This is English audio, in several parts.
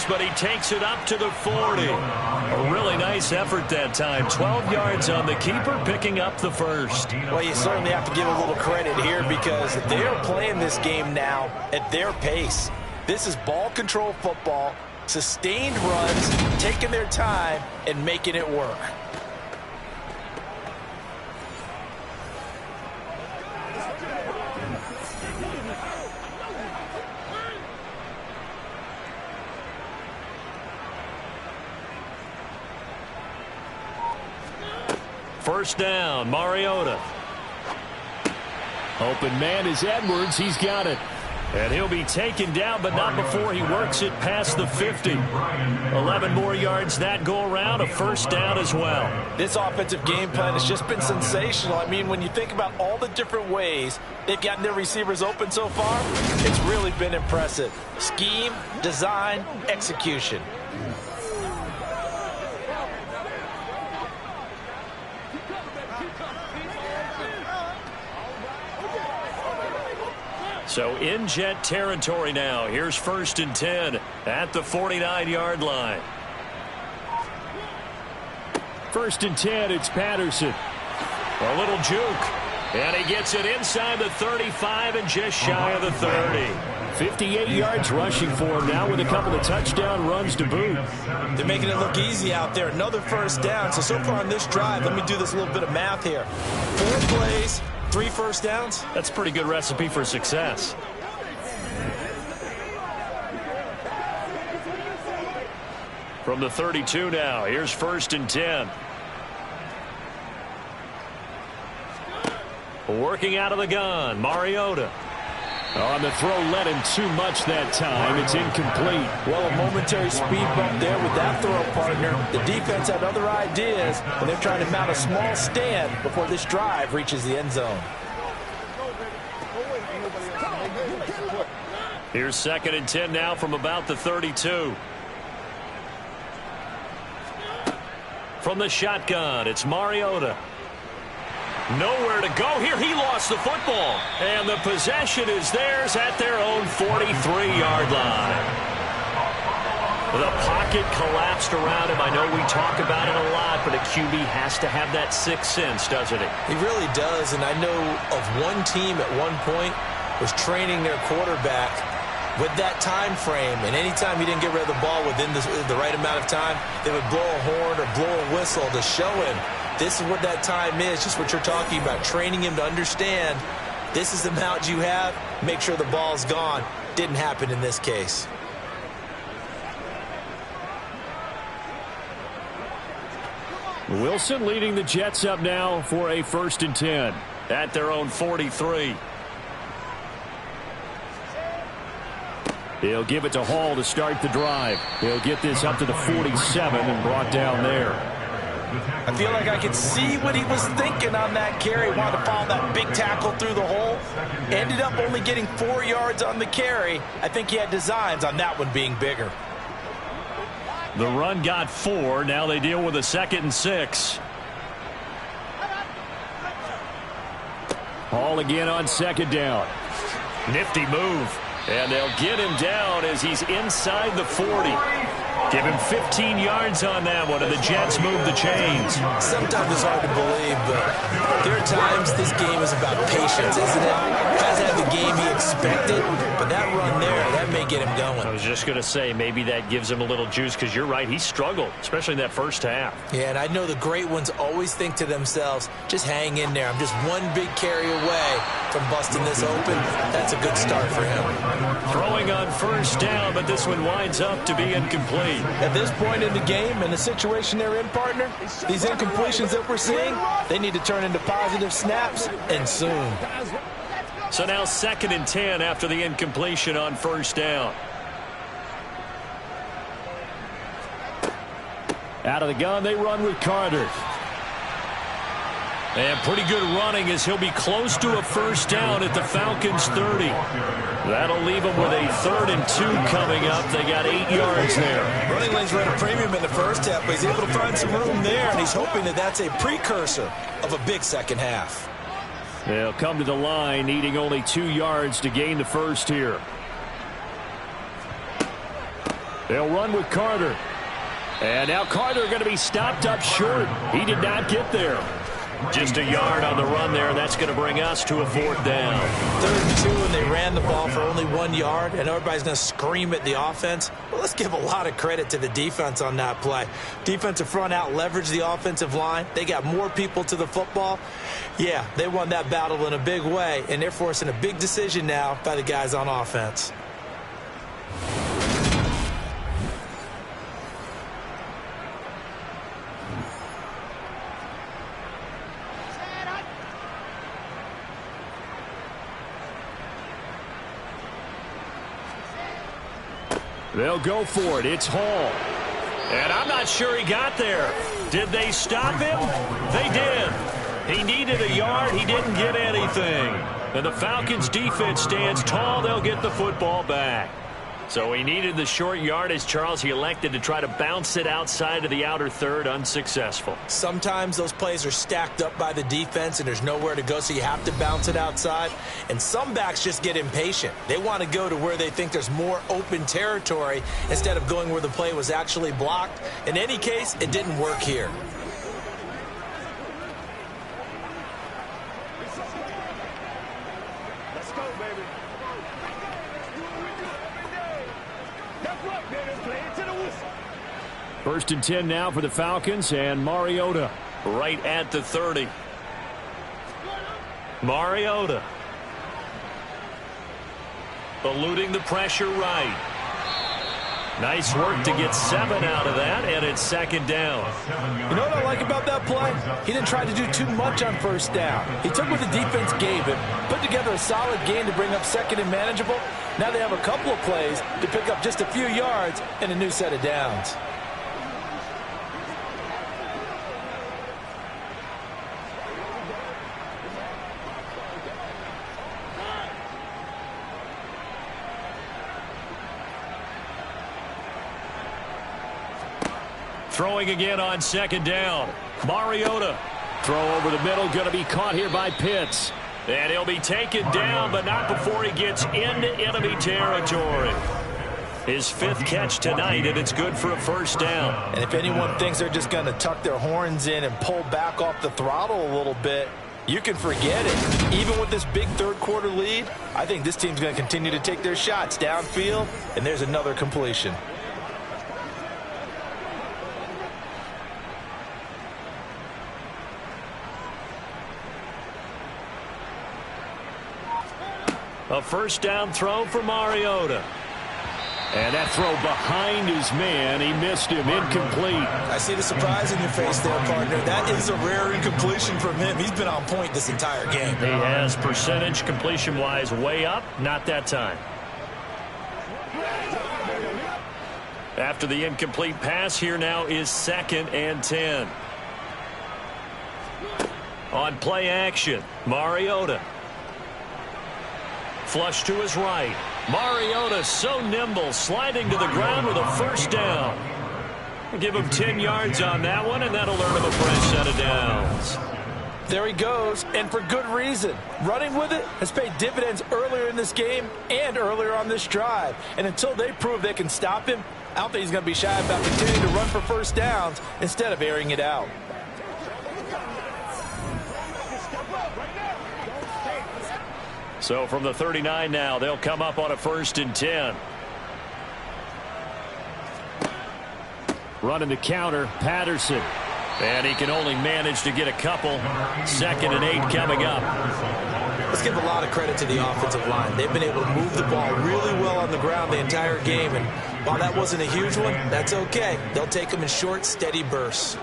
but he takes it up to the 40. A really nice effort that time. 12 yards on the keeper, picking up the first. Well, you certainly have to give a little credit here because they are playing this game now at their pace. This is ball control football, sustained runs, taking their time, and making it work. First down, Mariota. Open man is Edwards. He's got it. And he'll be taken down, but not before he works it past the 50. 11 more yards that go around, a first down as well. This offensive game plan has just been sensational. I mean, when you think about all the different ways they've gotten their receivers open so far, it's really been impressive. Scheme, design, execution. So in Jet territory now. Here's 1st and 10 at the 49-yard line. 1st and 10, it's Patterson. A little juke. And he gets it inside the 35 and just shy of the 30. 58 yards rushing for him now with a couple of touchdown runs to boot. They're making it look easy out there. Another first down. So far on this drive, let me do this little bit of math here. 4 plays. 3 first downs? That's a pretty good recipe for success. From the 32 now, here's 1st and 10. Working out of the gun, Mariota. On the throw, led him too much that time. It's incomplete. Well, a momentary speed bump there with that throw partner. The defense had other ideas, and they're trying to mount a small stand before this drive reaches the end zone. Here's 2nd and 10 now from about the 32. From the shotgun, it's Mariota. Nowhere to go here. He lost the football. And the possession is theirs at their own 43-yard line. The pocket collapsed around him. I know we talk about it a lot, but a QB has to have that sixth sense, doesn't he? He really does, and I know of one team at one point was training their quarterback with that time frame, and anytime he didn't get rid of the ball within the right amount of time, they would blow a horn or blow a whistle to show him this is what that time is, just what you're talking about, training him to understand this is the amount you have, make sure the ball's gone. Didn't happen in this case. Wilson leading the Jets up now for a 1st and 10. At their own 43. He'll give it to Hall to start the drive. He'll get this up to the 47 and brought down there. I feel like I could see what he was thinking on that carry. Wanted to follow that big tackle through the hole. Ended up only getting 4 yards on the carry. I think he had designs on that one being bigger. The run got 4. Now they deal with a 2nd and 6. Hall again on 2nd down. Nifty move. And they'll get him down as he's inside the 40. Give him 15 yards on that one, and the Jets move the chains. Sometimes it's hard to believe, but there are times this game is about patience, isn't it? Hasn't had the game he expected, but that run there, that may get him going. I was just going to say, maybe that gives him a little juice, because you're right, he struggled, especially in that first half. Yeah, and I know the great ones always think to themselves, just hang in there. I'm just one big carry away from busting this open. That's a good start for him. Throwing on 1st down, but this one winds up to be incomplete. At this point in the game, and the situation they're in, partner, these incompletions that we're seeing, they need to turn into positive snaps, and soon. So now 2nd and 10 after the incompletion on 1st down. Out of the gun, they run with Carter. And pretty good running as he'll be close to a 1st down at the Falcons' 30. That'll leave them with a 3rd and 2 coming up. They got 8 yards there. Running lanes ran a premium in the first half, but he's able to find some room there, and he's hoping that that's a precursor of a big second half. They'll come to the line, needing only 2 yards to gain the first here. They'll run with Carter. And now Carter going to be stopped up short. He did not get there. Just a yard on the run there, and that's going to bring us to a 4th down. 3rd and 2, and they ran the ball for only 1 yard, and everybody's going to scream at the offense. Well, let's give a lot of credit to the defense on that play. Defensive front out leveraged the offensive line. They got more people to the football. Yeah, they won that battle in a big way, and they're forcing a big decision now by the guys on offense. They'll go for it. It's Hall. And I'm not sure he got there. Did they stop him? They did. He needed a yard. He didn't get anything. And the Falcons defense stands tall. They'll get the football back. So he needed the short yardage, Charles. He elected to try to bounce it outside of the outer third, unsuccessful. Sometimes those plays are stacked up by the defense and there's nowhere to go, so you have to bounce it outside. And some backs just get impatient. They want to go to where they think there's more open territory instead of going where the play was actually blocked. In any case, it didn't work here. First and 10 now for the Falcons, and Mariota right at the 30. Mariota eluding the pressure right. Nice work to get 7 out of that, and it's 2nd down. You know what I like about that play? He didn't try to do too much on 1st down. He took what the defense gave him, put together a solid game to bring up 2nd and manageable. Now they have a couple of plays to pick up just a few yards and a new set of downs. Throwing again on 2nd down. Mariota. Throw over the middle, going to be caught here by Pitts. And he'll be taken down, but not before he gets into enemy territory. His 5th catch tonight, and it's good for a 1st down. And if anyone thinks they're just going to tuck their horns in and pull back off the throttle a little bit, you can forget it. Even with this big 3rd quarter lead, I think this team's going to continue to take their shots downfield, and there's another completion. A 1st down throw for Mariota. And that throw behind his man. He missed him. Incomplete. I see the surprise in your face there, partner. That is a rare incompletion from him. He's been on point this entire game. He has percentage completion-wise way up. Not that time. After the incomplete pass, here now is 2nd and 10. On play action, Mariota. Flush to his right. Mariota so nimble, sliding to the ground with a 1st down. Give him 10 yards on that one, and that'll earn him a fresh set of downs. There he goes, and for good reason. Running with it has paid dividends earlier in this game and earlier on this drive. And until they prove they can stop him, I don't think he's going to be shy about continuing to run for 1st downs instead of airing it out. So from the 39 now, they'll come up on a 1st and 10. Running the counter, Patterson. And he can only manage to get a couple. 2nd and 8 coming up. Let's give a lot of credit to the offensive line. They've been able to move the ball really well on the ground the entire game. And while that wasn't a huge one, that's okay. They'll take them in short, steady bursts.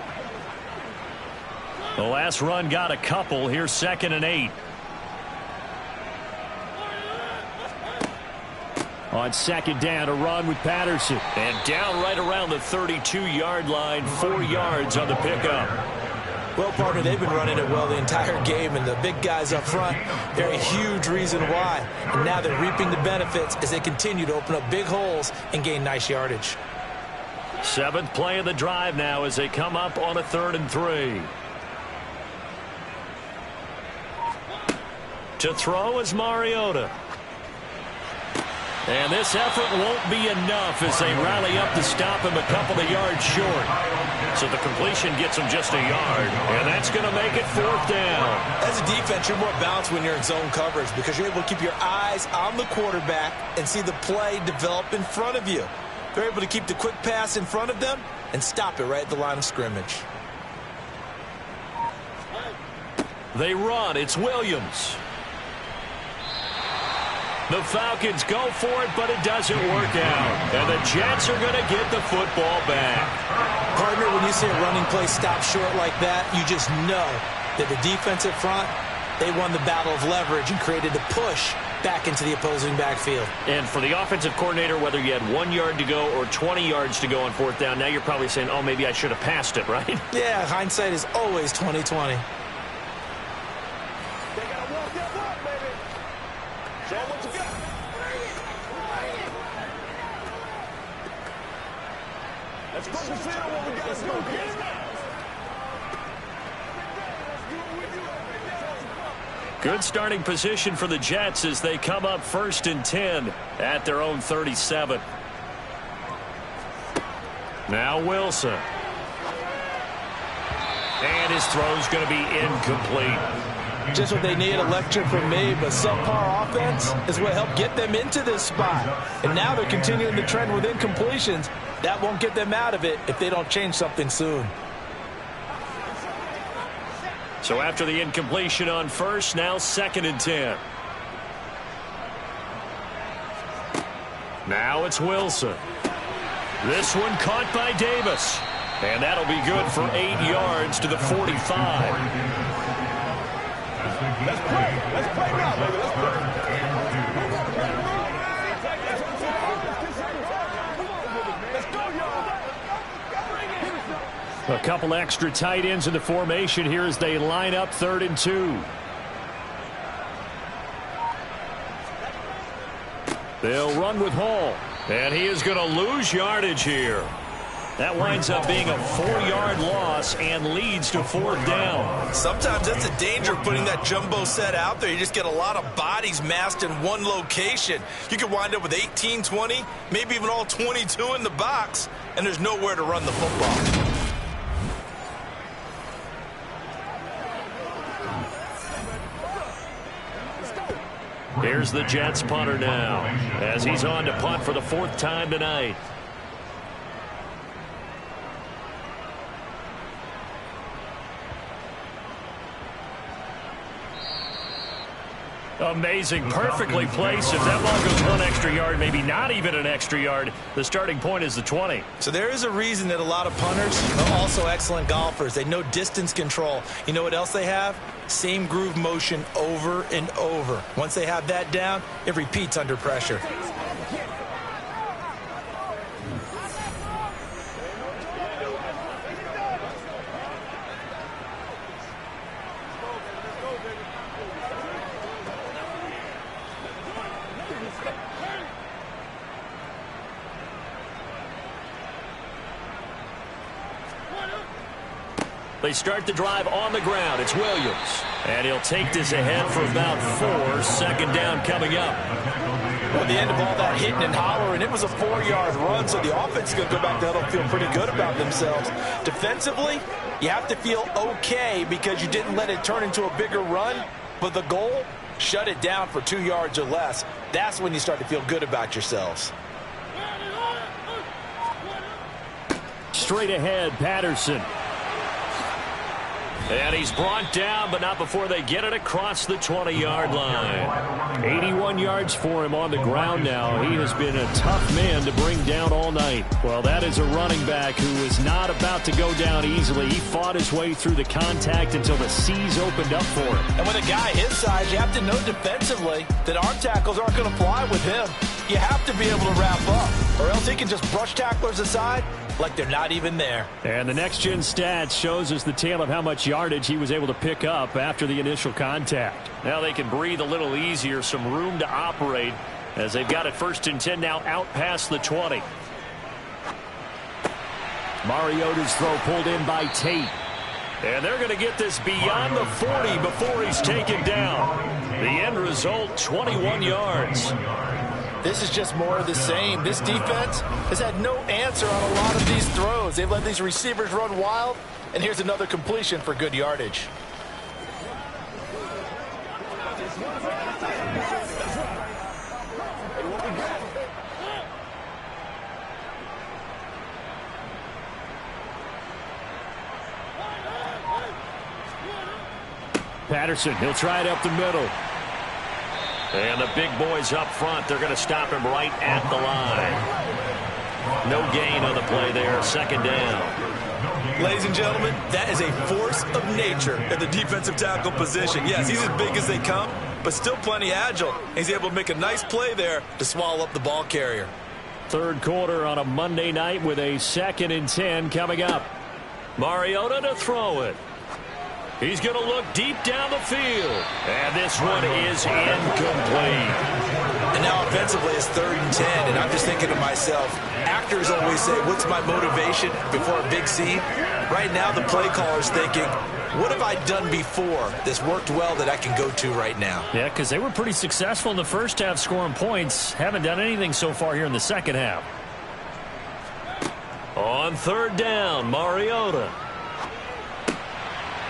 The last run got a couple. Here's 2nd and 8. On 2nd down, a run with Patterson. And down right around the 32-yard line, 4 yards on the pickup. Well, partner, they've been running it well the entire game, and the big guys up front, they're a huge reason why. And now they're reaping the benefits as they continue to open up big holes and gain nice yardage. 7th play of the drive now as they come up on a 3rd and 3. To throw is Mariota. And this effort won't be enough as they rally up to stop him a couple of yards short. So the completion gets him just a yard, and that's going to make it 4th down. As a defense, you're more balanced when you're in zone coverage because you're able to keep your eyes on the quarterback and see the play develop in front of you. They're able to keep the quick pass in front of them and stop it right at the line of scrimmage. They run. It's Williams. The Falcons go for it, but it doesn't work out. And the Jets are going to get the football back. Partner, when you see a running play stop short like that, you just know that the defensive front, they won the battle of leverage and created a push back into the opposing backfield. And for the offensive coordinator, whether you had 1 yard to go or 20 yards to go on 4th down, now you're probably saying, oh, maybe I should have passed it, right? Yeah, hindsight is always 20/20. Good starting position for the Jets as they come up 1st and 10 at their own 37. Now Wilson. And his throw's going to be incomplete. Just what they need, a lecture from me, but subpar offense is what helped get them into this spot. And now they're continuing the trend with incompletions. That won't get them out of it if they don't change something soon. So after the incompletion on 1st, now 2nd and 10. Now it's Wilson. This one caught by Davis. And that'll be good for 8 yards to the 45. Let's play. Let's play now, baby. Let's play. Let's go, y'all. A couple extra tight ends in the formation here as they line up 3rd and 2. They'll run with Hall. And he is going to lose yardage here. That winds up being a 4-yard loss and leads to 4th down. Sometimes that's the danger of putting that jumbo set out there. You just get a lot of bodies massed in one location. You could wind up with 18, 20, maybe even all 22 in the box, and there's nowhere to run the football. Here's the Jets punter now as he's on to punt for the 4th time tonight. Amazing, perfectly placed. If that ball goes 1 extra yard, maybe not even an extra yard, the starting point is the 20. So there is a reason that a lot of punters are also excellent golfers. They know distance control. You know what else they have? Same groove motion over and over. Once they have that down, it repeats under pressure. They start the drive on the ground. It's Williams. And he'll take this ahead for about 4. 2nd down coming up. Well, the end of all that hitting and hollering, it was a 4-yard run, so the offense is going to go back there and feel pretty good about themselves. Defensively, you have to feel okay because you didn't let it turn into a bigger run, but the goal, shut it down for 2 yards or less. That's when you start to feel good about yourselves. Straight ahead, Patterson. And he's brought down, but not before they get it across the 20-yard line. 81 yards for him on the ground now. He has been a tough man to bring down all night. Well, that is a running back who is not about to go down easily. He fought his way through the contact until the C's opened up for him. And with a guy his size, you have to know defensively that arm tackles aren't going to fly with him. You have to be able to wrap up, or else he can just brush tacklers aside like they're not even there. And the next-gen stats shows us the tale of how much yardage he was able to pick up after the initial contact. Now they can breathe a little easier, some room to operate as they've got it 1st and 10 now out past the 20. Mariota's throw pulled in by Tate. And they're going to get this beyond the 40 before he's taken down. The end result, 21 yards. This is just more of the same. This defense has had no answer on a lot of these throws. They've let these receivers run wild, and here's another completion for good yardage. Patterson, he'll try it up the middle. And the big boys up front, they're going to stop him right at the line. No gain on the play there, second down. Ladies and gentlemen, that is a force of nature at the defensive tackle position. Yes, he's as big as they come, but still plenty agile. He's able to make a nice play there to swallow up the ball carrier. Third quarter on a Monday night with a 2nd and 10 coming up. Mariota to throw it. He's going to look deep down the field. And this one is incomplete. And now offensively it's 3rd and 10, and I'm just thinking to myself, actors always say, what's my motivation before a big scene? Right now the play caller's thinking, what have I done before that's worked well that I can go to right now? Yeah, because they were pretty successful in the first half scoring points. Haven't done anything so far here in the second half. On 3rd down, Mariota.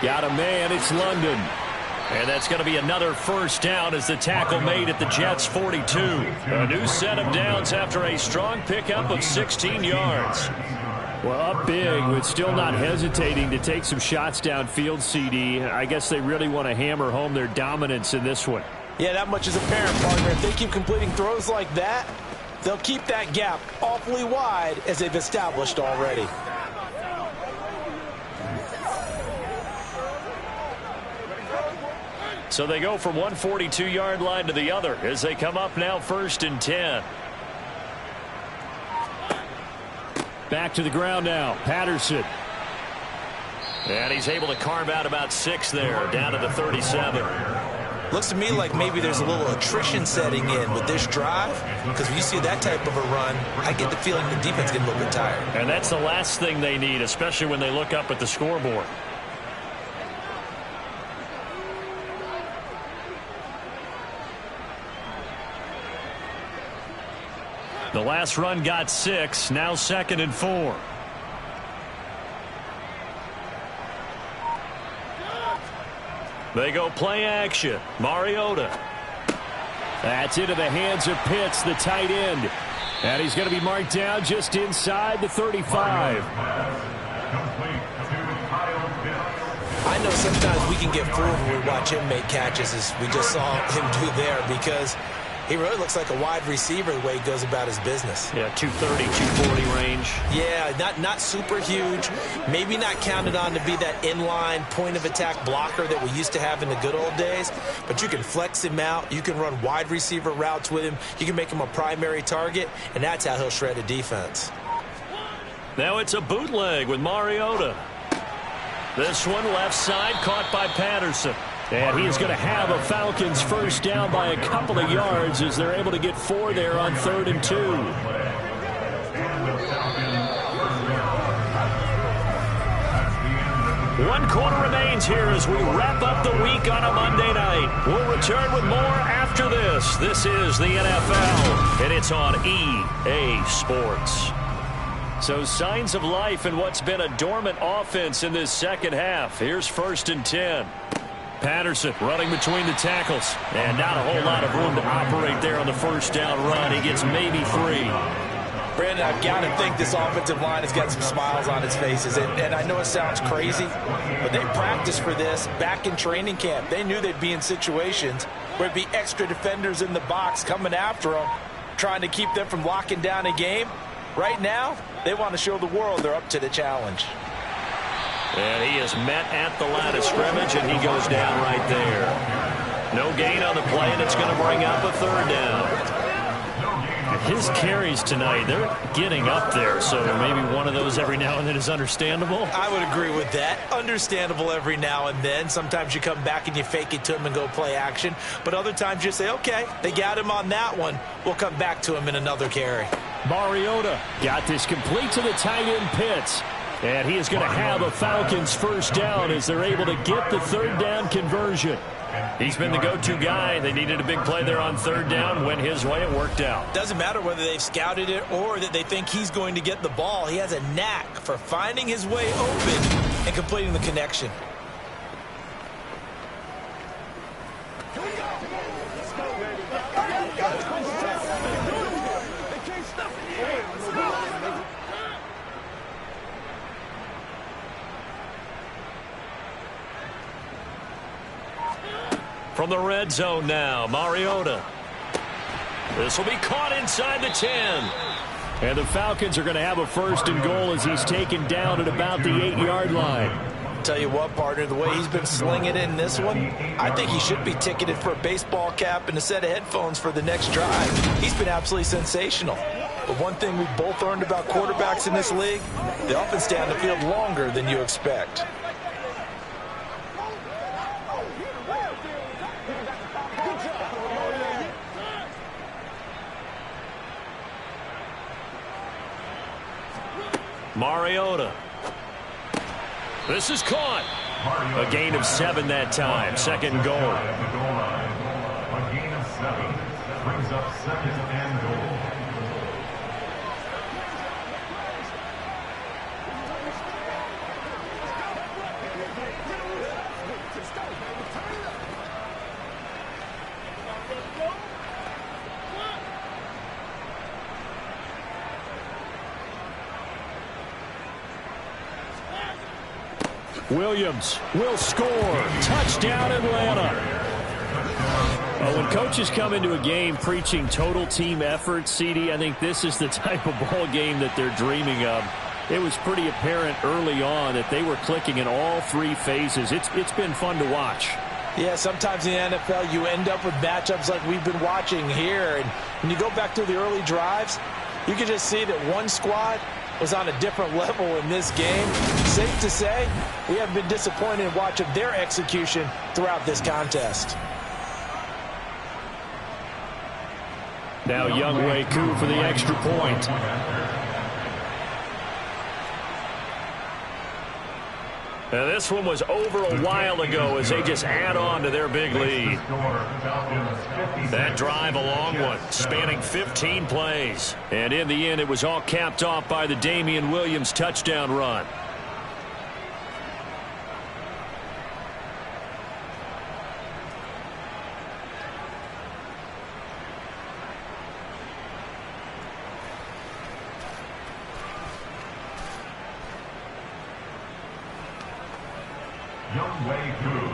Got a man, it's London. And that's going to be another first down as the tackle made at the Jets' 42. A new set of downs after a strong pickup of 16 yards. Well, up big, but still not hesitating to take some shots downfield, CD. I guess they really want to hammer home their dominance in this one. Yeah, that much is apparent, partner. If they keep completing throws like that, they'll keep that gap awfully wide as they've established already. So they go from one 42-yard line to the other as they come up now 1st and 10. Back to the ground now. Patterson. And he's able to carve out about 6 there, down to the 37. Looks to me like maybe there's a little attrition setting in with this drive, because when you see that type of a run, I get the feeling the defense getting a little bit tired. And that's the last thing they need, especially when they look up at the scoreboard. The last run got 6, now 2nd and 4. They go play action. Mariota. That's into the hands of Pitts, the tight end. And he's going to be marked down just inside the 35. I know sometimes we can get fooled when we watch him make catches, as we just saw him do there, because he really looks like a wide receiver the way he goes about his business. Yeah, 230, 240 range. Yeah, not super huge. Maybe not counted on to be that inline point-of-attack blocker that we used to have in the good old days. But you can flex him out. You can run wide receiver routes with him. You can make him a primary target, and that's how he'll shred a defense. Now it's a bootleg with Mariota. This one left side caught by Patterson. And he is going to have a Falcons first down by a couple of yards as they're able to get 4 there on 3rd and 2. One quarter remains here as we wrap up the week on a Monday night. We'll return with more after this. This is the NFL, and it's on EA Sports. So signs of life in what's been a dormant offense in this second half. Here's 1st and 10. Patterson running between the tackles. And not a whole lot of room to operate there on the first down run. He gets maybe 3. Brandon, I've got to think this offensive line has got some smiles on its faces. And I know it sounds crazy, but they practiced for this back in training camp. They knew they'd be in situations where there'd be extra defenders in the box coming after them, trying to keep them from locking down a game. Right now, they want to show the world they're up to the challenge. And he is met at the line of scrimmage, and he goes down right there. No gain on the play, and it's going to bring up a 3rd down. His carries tonight, they're getting up there, so maybe one of those every now and then is understandable. I would agree with that. Understandable every now and then. Sometimes you come back and you fake it to him and go play action. But other times you say, okay, they got him on that one. We'll come back to him in another carry. Mariota got this complete to the tight end Pitts. And he is going to have a Falcons first down as they're able to get the 3rd down conversion. He's been the go-to guy. They needed a big play there on third down. Went his way. It worked out. Doesn't matter whether they've scouted it or that they think he's going to get the ball. He has a knack for finding his way open and completing the connection. From the red zone now, Mariota. This will be caught inside the 10. And the Falcons are going to have a first and goal as he's taken down at about the 8-yard line. Tell you what, partner, the way he's been slinging it in this one, I think he should be ticketed for a baseball cap and a set of headphones for the next drive. He's been absolutely sensational. But one thing we've both learned about quarterbacks in this league, they often stay on the field longer than you expect. Mariota. This is caught. A gain of 7 that time. Second goal. A gain of 7 brings up second and goal. Williams will score. Touchdown, Atlanta. When coaches come into a game preaching total team effort, CD, I think this is the type of ball game that they're dreaming of. It was pretty apparent early on that they were clicking in all 3 phases. It's been fun to watch. Yeah, sometimes in the NFL you end up with matchups like we've been watching here. And when you go back to the early drives, you can just see that one squad was on a different level in this game. Safe to say, we have been disappointed in watching their execution throughout this contest. Now Younghoe Koo for the extra point. Now this one was over a while ago as they just add on to their big lead. That drive, a long one, spanning 15 plays. And in the end, it was all capped off by the Damian Williams touchdown run.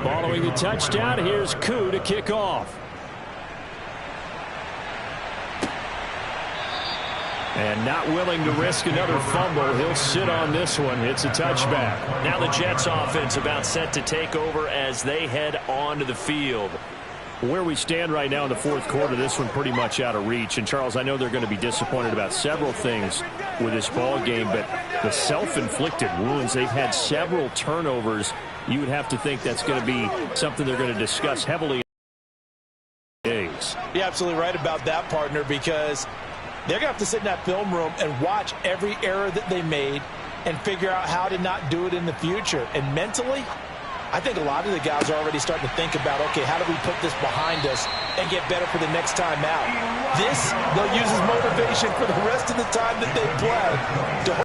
Following the touchdown, here's Koo to kick off. And not willing to risk another fumble, he'll sit on this one. It's a touchback. Now the Jets offense about set to take over as they head onto the field. Where we stand right now in the fourth quarter, this one pretty much out of reach. And, Charles, I know they're going to be disappointed about several things with this ball game, but the self-inflicted wounds, they've had several turnovers. You would have to think that's going to be something they're going to discuss heavily. You're absolutely right about that, partner, because they're going to have to sit in that film room and watch every error that they made and figure out how to not do it in the future. And mentally, I think a lot of the guys are already starting to think about, okay, how do we put this behind us and get better for the next time out? This, they'll use as motivation for the rest of the time that they play to hold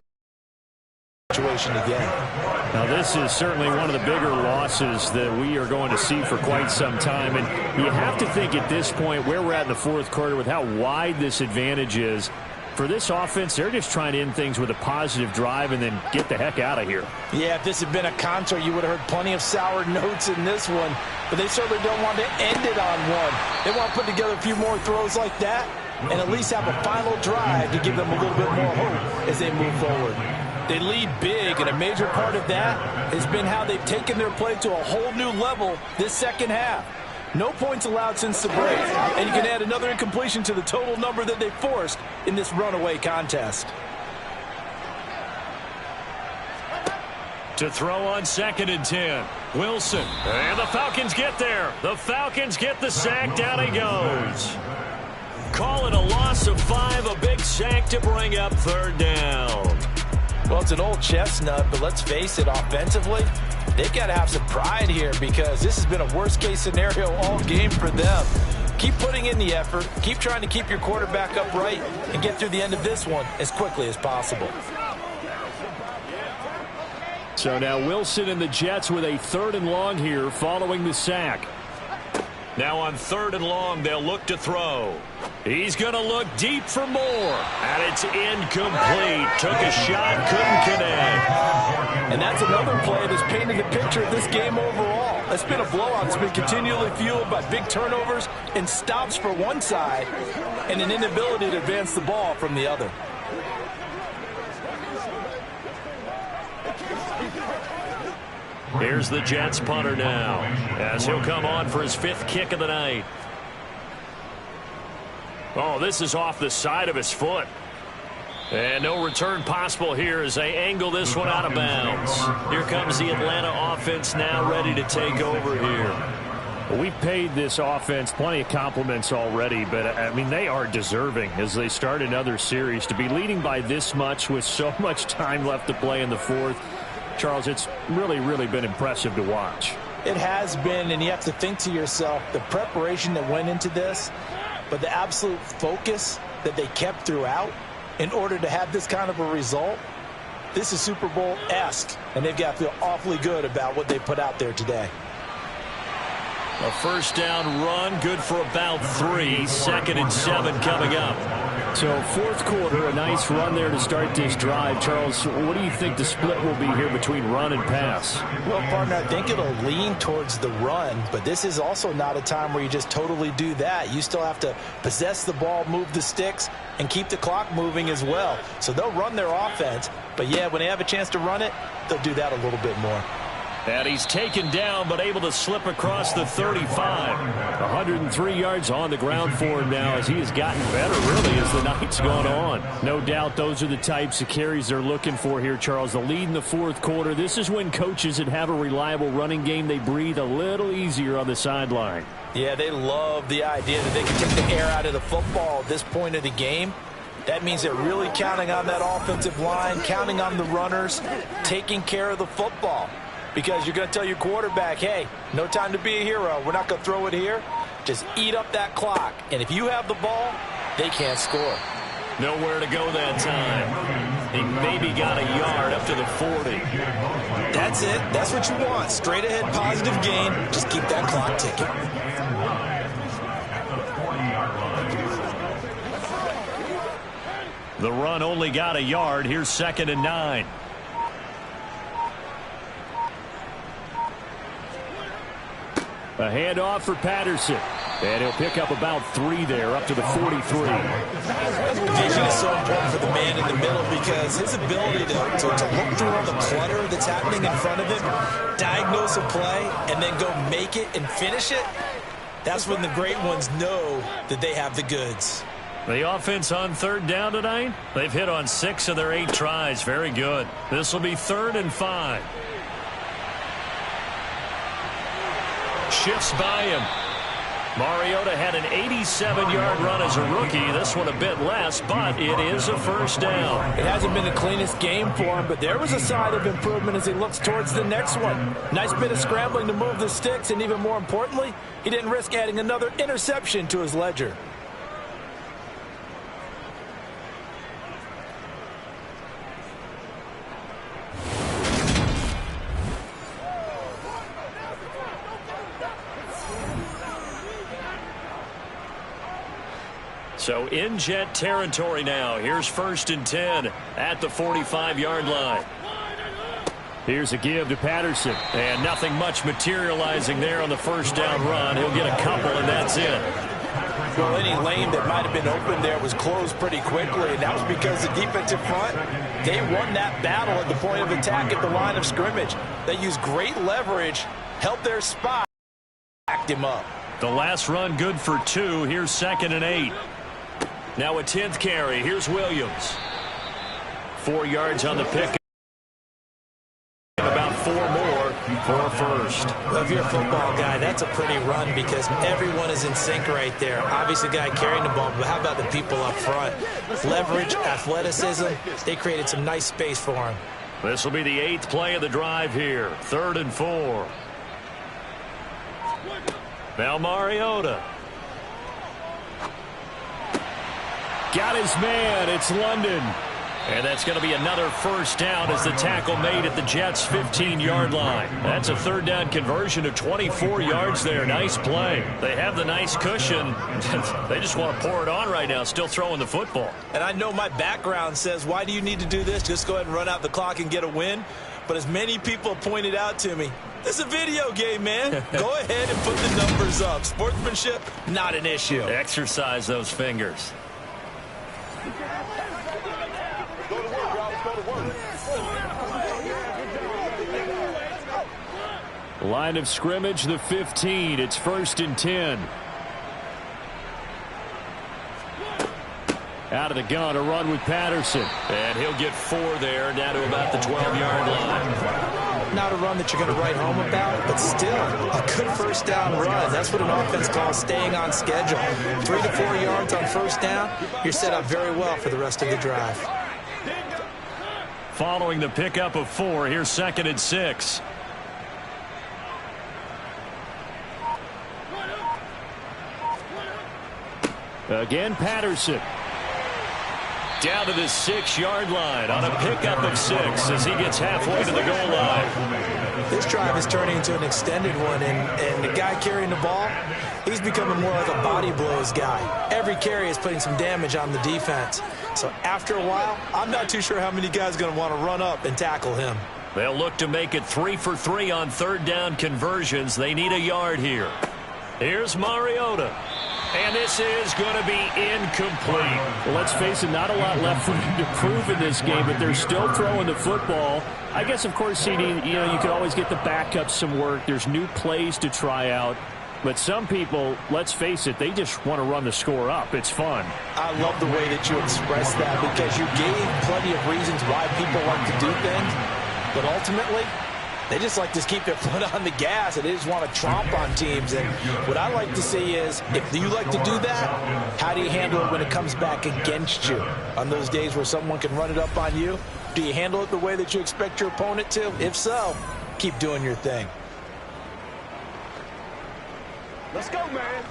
the situation again. Now, this is certainly one of the bigger losses that we are going to see for quite some time. And you have to think at this point where we're at in the fourth quarter with how wide this advantage is. For this offense, they're just trying to end things with a positive drive and then get the heck out of here. Yeah, if this had been a concert, you would have heard plenty of sour notes in this one. But they certainly don't want to end it on one. They want to put together a few more throws like that and at least have a final drive to give them a little bit more hope as they move forward. They lead big, and a major part of that has been how they've taken their play to a whole new level this second half. No points allowed since the break, and you can add another incompletion to the total number that they forced in this runaway contest. To throw on 2nd and 10. Wilson. And the Falcons get there. The Falcons get the sack. Down he goes. Call it a loss of 5. A big sack to bring up 3rd down. Well, it's an old chestnut, but let's face it, offensively, They've got to have some pride here because this has been a worst-case scenario all game for them. Keep putting in the effort. Keep trying to keep your quarterback upright and get through the end of this one as quickly as possible. So now Wilson and the Jets with a 3rd and long here following the sack. Now on 3rd and long, they'll look to throw. He's going to look deep for more. And it's incomplete. Took a shot, couldn't connect. And that's another play that's painted the picture of this game overall. It's been a blowout. It's been continually fueled by big turnovers and stops for one side and an inability to advance the ball from the other. Here's the Jets punter now as he'll come on for his 5th kick of the night. Oh, this is off the side of his foot. And no return possible here as they angle this one out of bounds. Here comes the Atlanta offense now ready to take over here. Well, we've paid this offense plenty of compliments already, but, I mean, they are deserving as they start another series. To be leading by this much with so much time left to play in the 4th, Charles, it's really, really been impressive to watch. It has been, and you have to think to yourself, the preparation that went into this, but the absolute focus that they kept throughout in order to have this kind of a result. This is Super Bowl-esque, and they've got to feel awfully good about what they put out there today. A 1st down run, good for about 3. 2nd and 7 coming up. So 4th quarter, a nice run there to start this drive. Charles, what do you think the split will be here between run and pass? Well, partner, I think it'll lean towards the run, but this is also not a time where you just totally do that. You still have to possess the ball, move the sticks, and keep the clock moving as well. So they'll run their offense, but yeah, when they have a chance to run it, they'll do that a little bit more. And he's taken down but able to slip across the 35. 103 yards on the ground for him now as he has gotten better really as the night's gone on. No doubt those are the types of carries they're looking for here, Charles. The lead in the 4th quarter. This is when coaches that have a reliable running game, they breathe a little easier on the sideline. Yeah, they love the idea that they can take the air out of the football at this point of the game. That means they're really counting on that offensive line, counting on the runners, taking care of the football. Because you're going to tell your quarterback, hey, no time to be a hero. We're not going to throw it here. Just eat up that clock. And if you have the ball, they can't score. Nowhere to go that time. He maybe got a yard up to the 40. That's it. That's what you want. Straight ahead positive gain. Just keep that clock ticking. The run only got a yard. Here's 2nd and 9. A handoff for Patterson. And he'll pick up about 3 there, up to the 43. Vision is so important for the man in the middle because his ability to look through all the clutter that's happening in front of him, diagnose a play, and then go make it and finish it, that's when the great ones know that they have the goods. The offense on 3rd down tonight, they've hit on 6 of their 8 tries. Very good. This will be 3rd and 5. Shifts by him. Mariota had an 87-yard run as a rookie. This one a bit less, but it is a 1st down. It hasn't been the cleanest game for him, but there was a sign of improvement as he looks towards the next one. Nice bit of scrambling to move the sticks, and even more importantly, he didn't risk adding another interception to his ledger. So in Jet territory now. Here's 1st and 10 at the 45-yard line. Here's a give to Patterson. And nothing much materializing there on the 1st down run. He'll get a couple, and that's it. Well, any lane that might have been open there was closed pretty quickly, and that was because the defensive front, they won that battle at the point of attack at the line of scrimmage. They used great leverage, helped their spot, backed him up. The last run good for 2. Here's 2nd and 8. Now a 10th carry. Here's Williams. 4 yards on the pick. About 4 more for a 1st. Well, if you're a football guy, that's a pretty run because everyone is in sync right there. Obviously, the guy carrying the ball, but how about the people up front? Leverage, athleticism, they created some nice space for him. This will be the 8th play of the drive here. 3rd and 4. Now Mariota. Got his man. It's London. And that's going to be another first down as the tackle made at the Jets' 15-yard line. That's a 3rd down conversion of 24 yards there. Nice play. They have the nice cushion. They just want to pour it on right now, still throwing the football. And I know my background says, why do you need to do this? Just go ahead and run out the clock and get a win. But as many people pointed out to me, this is a video game, man. Go ahead and put the numbers up. Sportsmanship, not an issue. Exercise those fingers. Line of scrimmage, the 15. It's 1st and 10. Out of the gun, a run with Patterson. And he'll get 4 there, down to about the 12-yard line. Not a run that you're going to write home about, but still a good first down run. That's what an offense calls staying on schedule. 3 to 4 yards on first down, you're set up very well for the rest of the drive. Following the pickup of 4, here's 2nd and 6. Again, Patterson. Down to the 6-yard line on a pickup of 6 as he gets halfway to the goal line. This drive is turning into an extended one, and the guy carrying the ball, he's becoming more like a body blows guy. Every carry is putting some damage on the defense. So after a while, I'm not too sure how many guys are going to want to run up and tackle him. They'll look to make it 3 for 3 on 3rd down conversions. They need a yard here. Here's Mariota. And this is going to be incomplete. Well, let's face it, not a lot left for them to prove in this game, but they're still throwing the football. I guess, of course, CD, you can always get the backups some work. There's new plays to try out. But some people, let's face it, they just want to run the score up. It's fun. I love the way that you express that because you gave plenty of reasons why people like to do things. But ultimately, they just like to keep their foot on the gas, and they just want to tromp on teams. And what I like to see is, if you like to do that, how do you handle it when it comes back against you? On those days where someone can run it up on you, do you handle it the way that you expect your opponent to? If so, keep doing your thing. Let's go, man.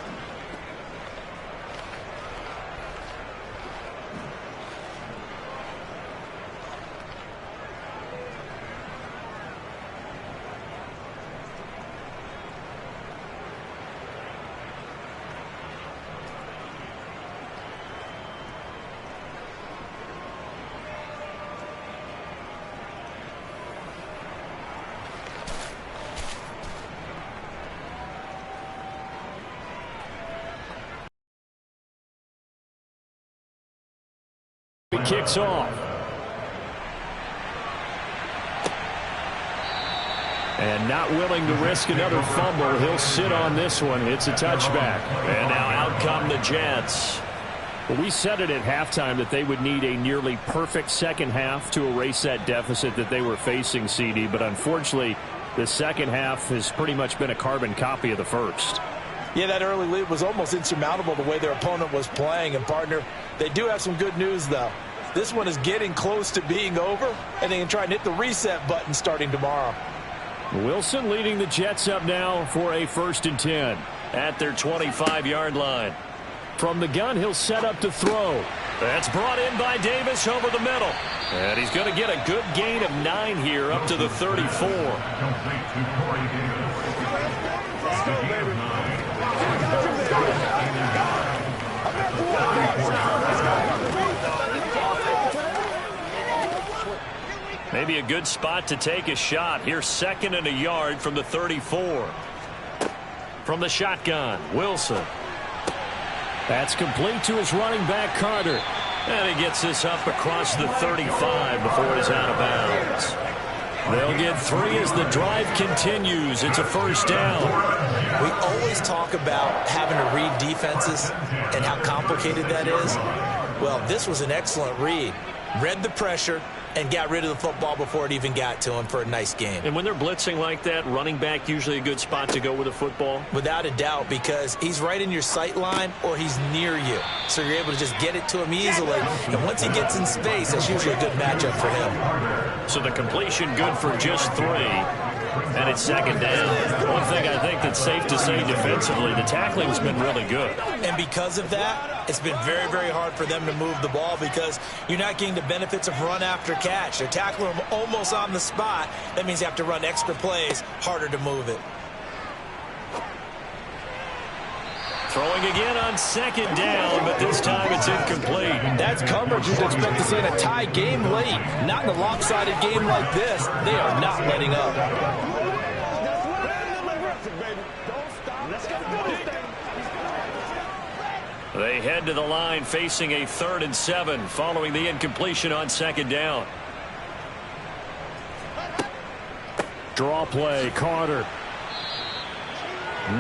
It kicks off. And not willing to risk another fumble, he'll sit on this one. It's a touchback. And now out come the Jets. Well, we said it at halftime that they would need a nearly perfect second half to erase that deficit that they were facing, CD. But unfortunately, the second half has pretty much been a carbon copy of the first. Yeah, that early lead was almost insurmountable the way their opponent was playing. And, partner, they do have some good news, though. This one is getting close to being over, and they can try and hit the reset button starting tomorrow. Wilson leading the Jets up now for a 1st and 10. At their 25-yard line. From the gun, he'll set up to throw. That's brought in by Davis over the middle. And he's going to get a good gain of 9 here up to the 34. Let's go, baby. Maybe a good spot to take a shot. Here's 2nd and a yard from the 34. From the shotgun, Wilson. That's complete to his running back, Carter. And he gets this up across the 35 before he's out of bounds. They'll get 3 as the drive continues. It's a first down. We always talk about having to read defenses and how complicated that is. Well, this was an excellent read. Read the pressure, and got rid of the football before it even got to him for a nice gain. And when they're blitzing like that, running back usually a good spot to go with a football? Without a doubt, because he's right in your sight line or he's near you. So you're able to just get it to him easily. And once he gets in space, that's usually a good matchup for him. So the completion good for just 3. And it's second down. One thing I think that's safe to say defensively, the tackling's been really good. And because of that, it's been very, very hard for them to move the ball because you're not getting the benefits of run after catch. They're tackling them almost on the spot. That means you have to run extra plays, harder to move it. Throwing again on second down, but this time it's incomplete. That's coverage you'd expect to see in a tie game late. Not in a lopsided game like this. They are not letting up. They head to the line facing a 3rd and 7 following the incompletion on second down. Draw play, Carter.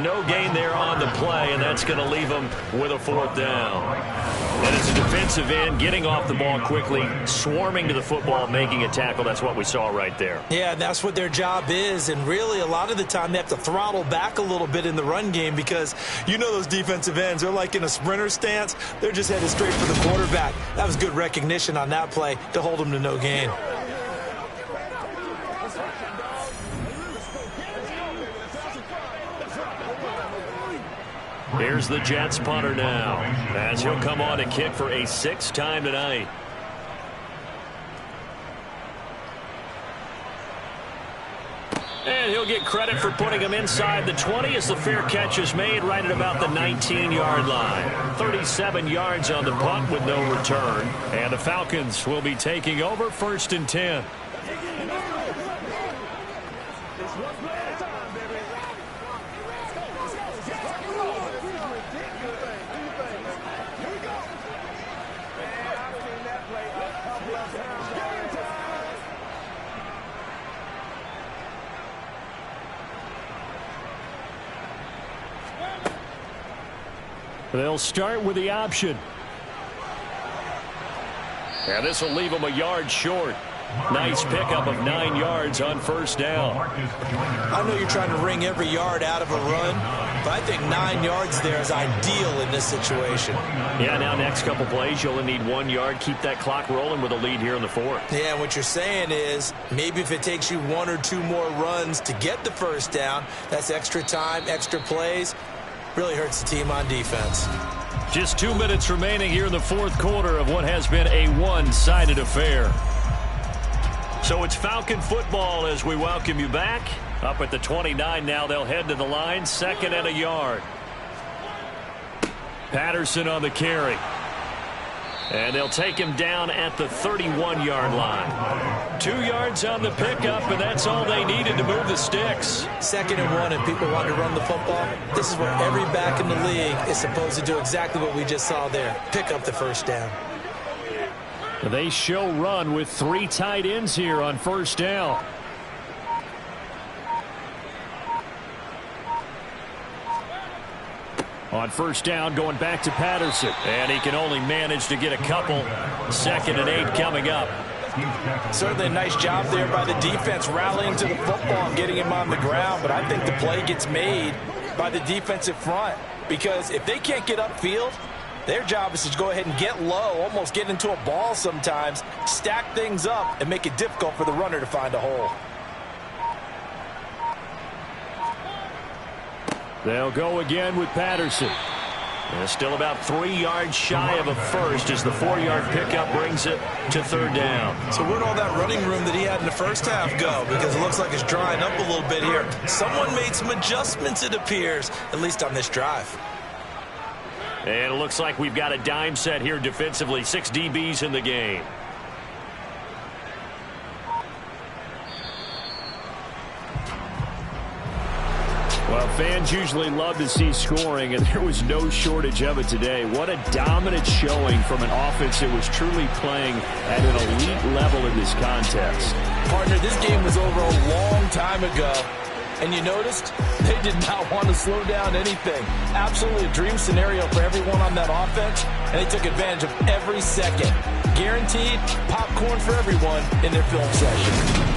No gain there on the play, and that's going to leave them with a 4th down. And it's a defensive end getting off the ball quickly, swarming to the football, making a tackle. That's what we saw right there. Yeah, that's what their job is. And really, a lot of the time, they have to throttle back a little bit in the run game because you know those defensive ends, they're like in a sprinter stance. They're just headed straight for the quarterback. That was good recognition on that play to hold them to no gain. Here's the Jets punter now, as he'll come on to kick for a 6th time tonight. And he'll get credit for putting him inside the 20 as the fair catch is made right at about the 19-yard line. 37 yards on the punt with no return. And the Falcons will be taking over 1st and 10. They'll start with the option. And this will leave them a yard short. Nice pickup of 9 yards on 1st down. I know you're trying to wring every yard out of a run, but I think 9 yards there is ideal in this situation. Yeah, now next couple plays, you only need 1 yard. Keep that clock rolling with a lead here in the 4th. Yeah, and what you're saying is maybe if it takes you 1 or 2 more runs to get the 1st down, that's extra time, extra plays. Really hurts the team on defense. Just 2 minutes remaining here in the 4th quarter of what has been a one-sided affair. So it's Falcon football as we welcome you back. Up at the 29 now, they'll head to the line, 2nd and a yard. Patterson on the carry. And they'll take him down at the 31-yard line. 2 yards on the pickup, and that's all they needed to move the sticks. 2nd and 1, and people want to run the football. This is where every back in the league is supposed to do exactly what we just saw there. Pick up the 1st down. They show run with 3 tight ends here on 1st down. On 1st down, going back to Patterson. And he can only manage to get a couple. 2nd and 8 coming up. Certainly a nice job there by the defense rallying to the football and getting him on the ground. But I think the play gets made by the defensive front. Because if they can't get upfield, their job is to go ahead and get low, almost get into a ball sometimes, stack things up, and make it difficult for the runner to find a hole. They'll go again with Patterson. And still about 3 yards shy of a first as the 4-yard pickup brings it to 3rd down. So where'd all that running room that he had in the first half go? Because it looks like it's drying up a little bit here. Someone made some adjustments, it appears, at least on this drive. And it looks like we've got a dime set here defensively. 6 DBs in the game. Well, fans usually love to see scoring, and there was no shortage of it today. What a dominant showing from an offense that was truly playing at an elite level in this contest. Partner, this game was over a long time ago. And you noticed they did not want to slow down anything. Absolutely a dream scenario for everyone on that offense, and they took advantage of every second. Guaranteed popcorn for everyone in their film session.